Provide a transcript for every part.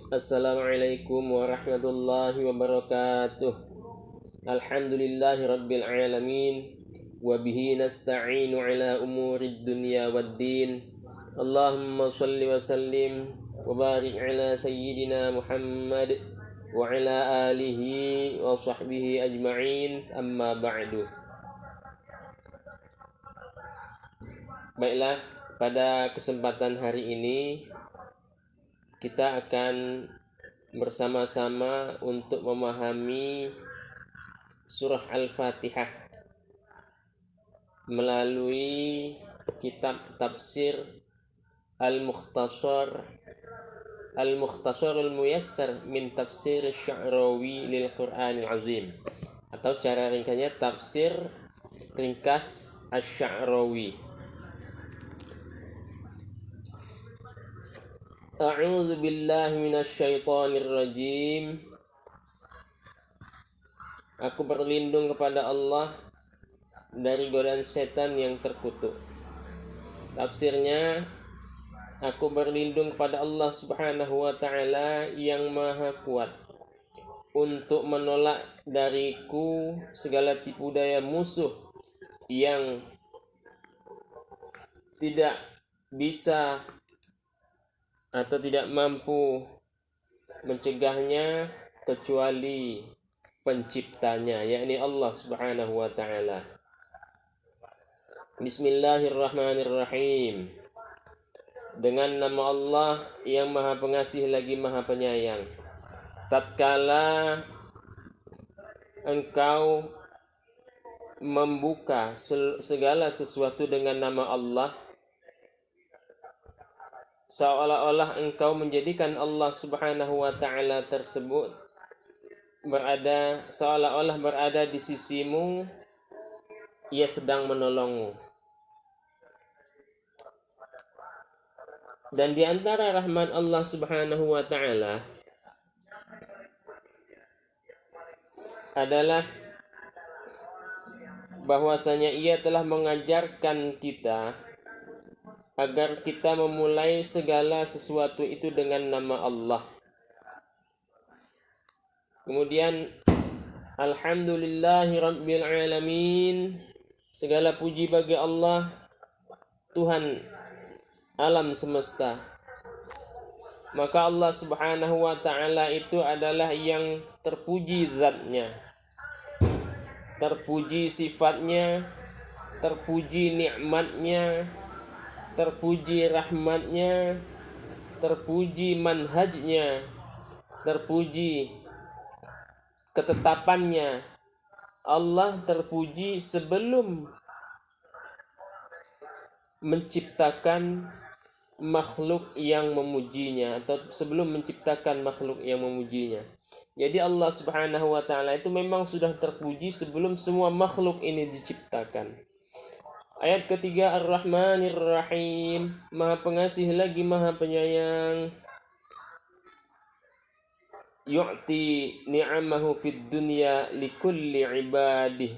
Assalamualaikum warahmatullahi wabarakatuh. Alhamdulillahi rabbil alamin. Wabihi nasta'inu ala umurid dunya waddin. Allahumma salli wa sallim wa barik ala sayyidina Muhammad wa ala alihi wa sahbihi ajma'in, amma ba'du. Baiklah, pada kesempatan hari ini kita akan bersama-sama untuk memahami surah Al-Fatihah melalui kitab tafsir Al-Mukhtasar Al-Muyassar min Tafsir Sya'rawi lil Qur'anil Azim, atau secara ringkasnya tafsir ringkas Asy-Sya'rawi. A'udzu billahi minasyaitonir rajim. Aku berlindung kepada Allah dari godaan setan yang terkutuk. Tafsirnya, aku berlindung kepada Allah Subhanahu wa taala yang Maha Kuat untuk menolak dariku segala tipu daya musuh yang tidak bisa atau tidak mampu mencegahnya kecuali penciptanya, yakni Allah Subhanahu wa taala. Bismillahirrahmanirrahim. Dengan nama Allah yang Maha Pengasih lagi Maha Penyayang. Tatkala engkau membuka segala sesuatu dengan nama Allah, seolah-olah engkau menjadikan Allah Subhanahu wa taala tersebut seolah-olah berada di sisimu, ia sedang menolongmu. Dan di antara rahmat Allah Subhanahu wa taala adalah bahwasanya ia telah mengajarkan kita agar kita memulai segala sesuatu itu dengan nama Allah. Kemudian, alhamdulillahi rabbil alamin. Segala puji bagi Allah, Tuhan alam semesta. Maka Allah Subhanahu wa taala itu adalah yang terpuji zatnya, terpuji sifatnya, terpuji nikmatnya, terpuji rahmatnya, terpuji manhajnya, terpuji ketetapannya. Allah terpuji sebelum menciptakan makhluk yang memujinya, atau sebelum menciptakan makhluk yang memujinya. Jadi Allah Subhanahu wa taala itu memang sudah terpuji sebelum semua makhluk ini diciptakan. Ayat ketiga, Ar-Rahmanir Rahim, Maha Pengasih lagi Maha Penyayang. Yu'ti ni'amahu fid dunya likulli ibadih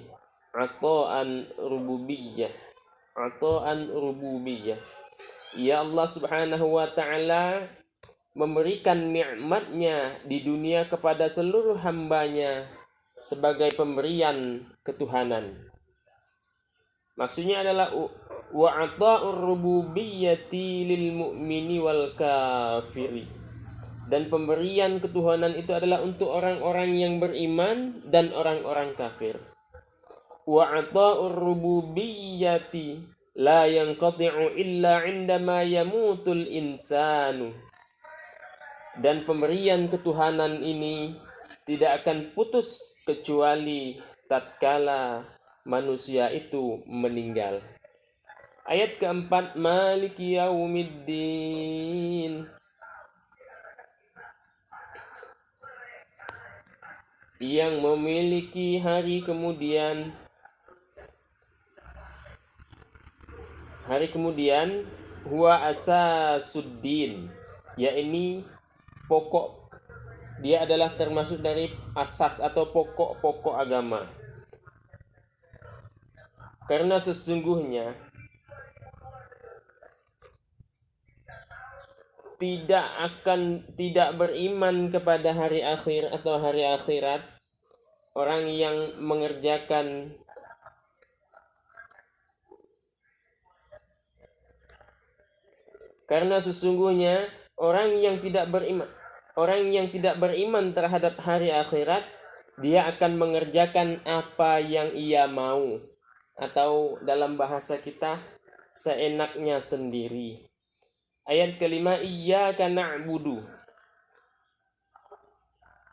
ata'an rububiyyah. Ya Allah Subhanahu wa taala memberikan nikmatnya di dunia kepada seluruh hambanya sebagai pemberian ketuhanan. Maksudnya adalah wa'ata'ur rububiyyati lil mu'mini wal kafiri. Dan pemberian ketuhanan itu adalah untuk orang-orang yang beriman dan orang-orang kafir. Wa'ata'ur rububiyyati la yanqati'u illa 'indama yamutul insanu. Dan pemberian ketuhanan ini tidak akan putus kecuali tatkala manusia itu meninggal. Ayat keempat, Maliki Yaumiddin. Yang memiliki hari kemudian. Hari kemudian, huwa asasuddin, yakni pokok. Dia adalah termasuk dari asas atau pokok-pokok agama. Karena sesungguhnya tidak beriman kepada hari akhir atau hari akhirat, orang yang mengerjakan karena sesungguhnya orang yang tidak beriman terhadap hari akhirat, dia akan mengerjakan apa yang ia mau, atau dalam bahasa kita seenaknya sendiri. Ayat kelima, iyyaka na'budu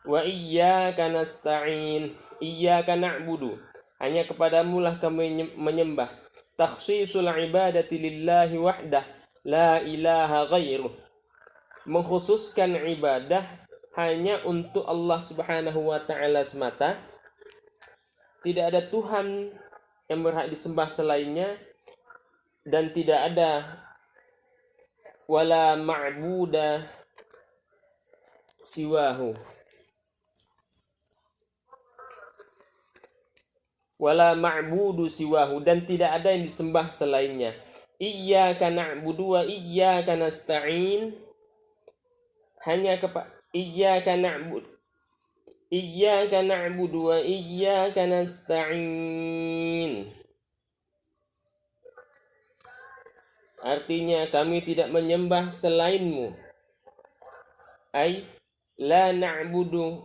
wa iyyaka nasta'in. Iyyaka na'budu, hanya kepadamu lah kami menyembah. Takhsisul ibadati lillahi wahdah, la ilaha ghairuh. Mengkhususkan ibadah hanya untuk Allah Subhanahu wa taala semata. Tidak ada Tuhan yang berhak disembah selainnya, dan tidak ada wala ma'buda siwahu. Wala ma'budu siwahu, dan tidak ada yang disembah selainnya. Iyyaka na'budu wa iyyaka nasta'in. Hanya kepada iyyaka na'budu wa iyyaka nasta'in. Artinya kami tidak menyembah selainmu. Ay la na'budu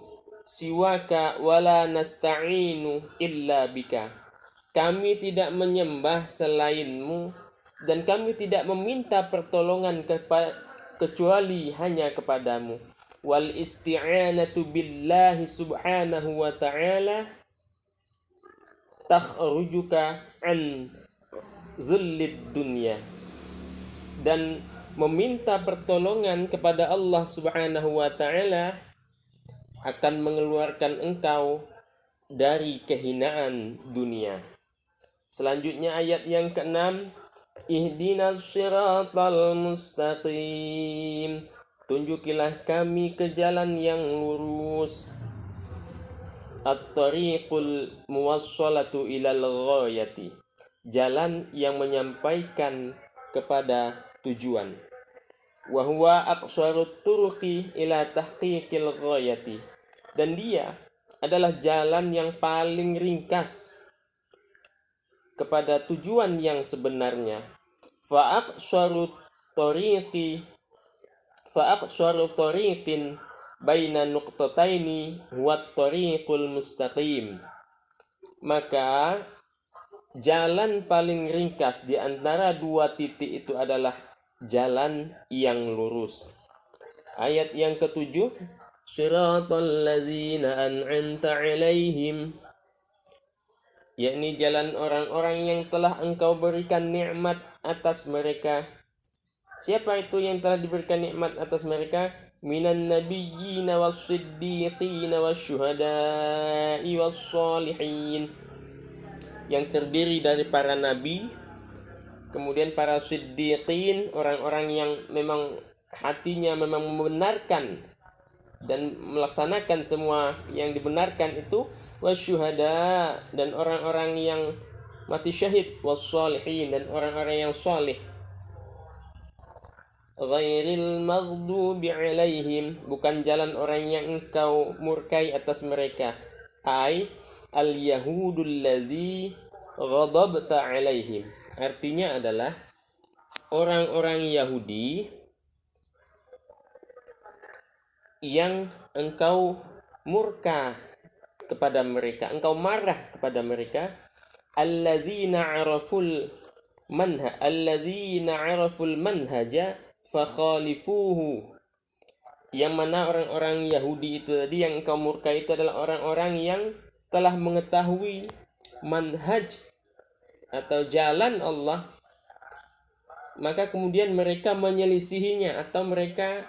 siwaka wa la nasta'inu illa bika. Kami tidak menyembah selainmu dan kami tidak meminta pertolongan kecuali hanya kepadamu. Wal isti'anatu billahi subhanahu wa ta'ala takhrujuka an zullid dunya. Dan meminta pertolongan kepada Allah Subhanahu wa taala akan mengeluarkan engkau dari kehinaan dunia. Selanjutnya ayat yang ke-6, ihdinas siratal mustaqim. Tunjukilah kami ke jalan yang lurus. At-tariqul muwassalatu ilal ghayati. Jalan yang menyampaikan kepada tujuan. Wa huwa aqsarut turuqi ila tahqiqil ghayati. Dan dia adalah jalan yang paling ringkas kepada tujuan yang sebenarnya. Fa aqsarut tariqin baina nuqtataini huwa tariqul mustaqim. Maka jalan paling ringkas di antara dua titik itu adalah jalan yang lurus. Ayat yang ke-7, siratal ladzina an'amta 'alaihim, yakni jalan orang-orang yang telah engkau berikan nikmat atas mereka. Siapa itu yang telah diberikan nikmat atas mereka? Minan nabiyyina was-siddiqina wasyuhada'i was-shalihin. Yang terdiri dari para nabi, kemudian para siddiqin, orang-orang yang memang hatinya memang membenarkan dan melaksanakan semua yang dibenarkan itu, wasyuhada, dan orang-orang yang mati syahid, wassalihin, dan orang-orang yang salih. Ghairil maghdubi alaihim, bukan jalan orang yang engkau murkai atas mereka. Ai al-yahudul ladzi ghadabta alaihim. Artinya adalah orang-orang Yahudi yang engkau murka kepada mereka, engkau marah kepada mereka. Alladzina 'araful manhaja fakhalifuhu. Yang mana orang-orang Yahudi itu tadi yang engkau murka itu adalah orang-orang yang telah mengetahui manhaj atau jalan Allah, maka kemudian mereka menyelisihinya atau mereka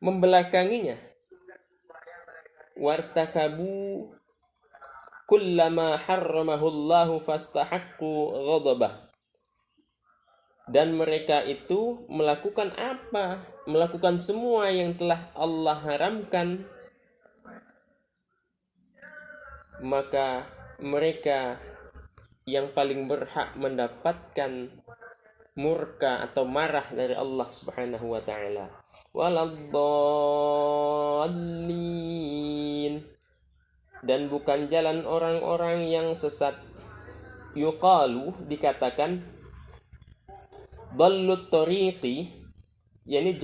membelakanginya. Wartakabu kullama harramahullahu fastahaqqu ghadabah. Dan mereka itu melakukan apa? Melakukan semua yang telah Allah haramkan, maka mereka yang paling berhak mendapatkan murka atau marah dari Allah Subhanahu wa taala. waladdallin, dan bukan jalan orang-orang yang sesat. Yuqalu, dikatakan, dallut tariqi, yakni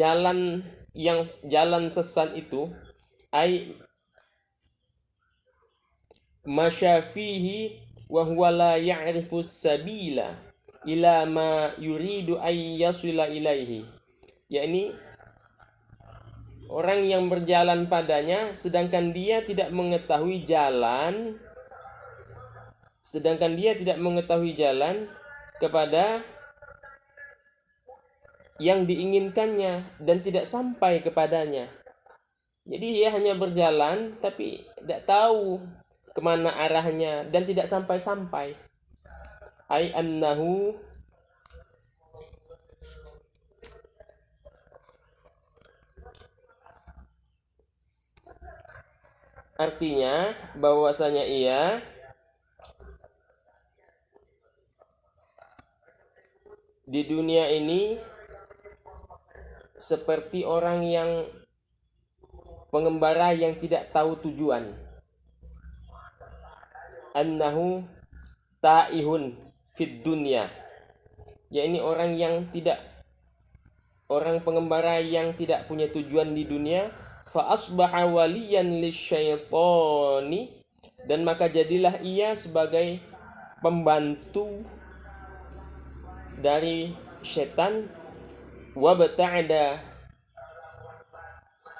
jalan sesat itu, ai masyafihi wa huwa la ya'rifu sabila ila ma yuridu ay yasila ilaihi, yakni orang yang berjalan padanya sedangkan dia tidak mengetahui jalan kepada yang diinginkannya dan tidak sampai kepadanya. Jadi dia hanya berjalan tapi tidak tahu kemana arahnya dan tidak sampai-sampai. Ai annahu, artinya bahwasanya ia di dunia ini seperti orang yang pengembara yang tidak tahu tujuan. Annahu ta'ihun fid dunya, yakni orang pengembara yang tidak punya tujuan di dunia. Fa asbaha waliyan lisyaitani, dan maka jadilah ia sebagai pembantu dari setan. Wa bata'ada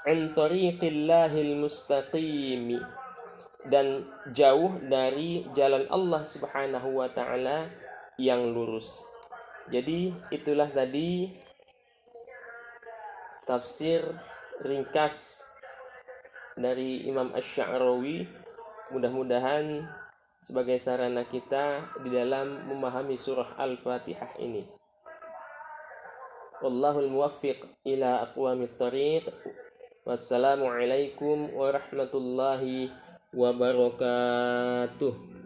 an tariqillahil mustaqim, dan jauh dari jalan Allah Subhanahu wa taala yang lurus. Jadi itulah tadi tafsir ringkas dari Imam Asy-Sya'rawi. Mudah-mudahan sebagai sarana kita di dalam memahami surah Al-Fatihah ini. Wallahul muwaffiq ila aqwamit thariq. Wassalamualaikum warahmatullahi wabarakatuh.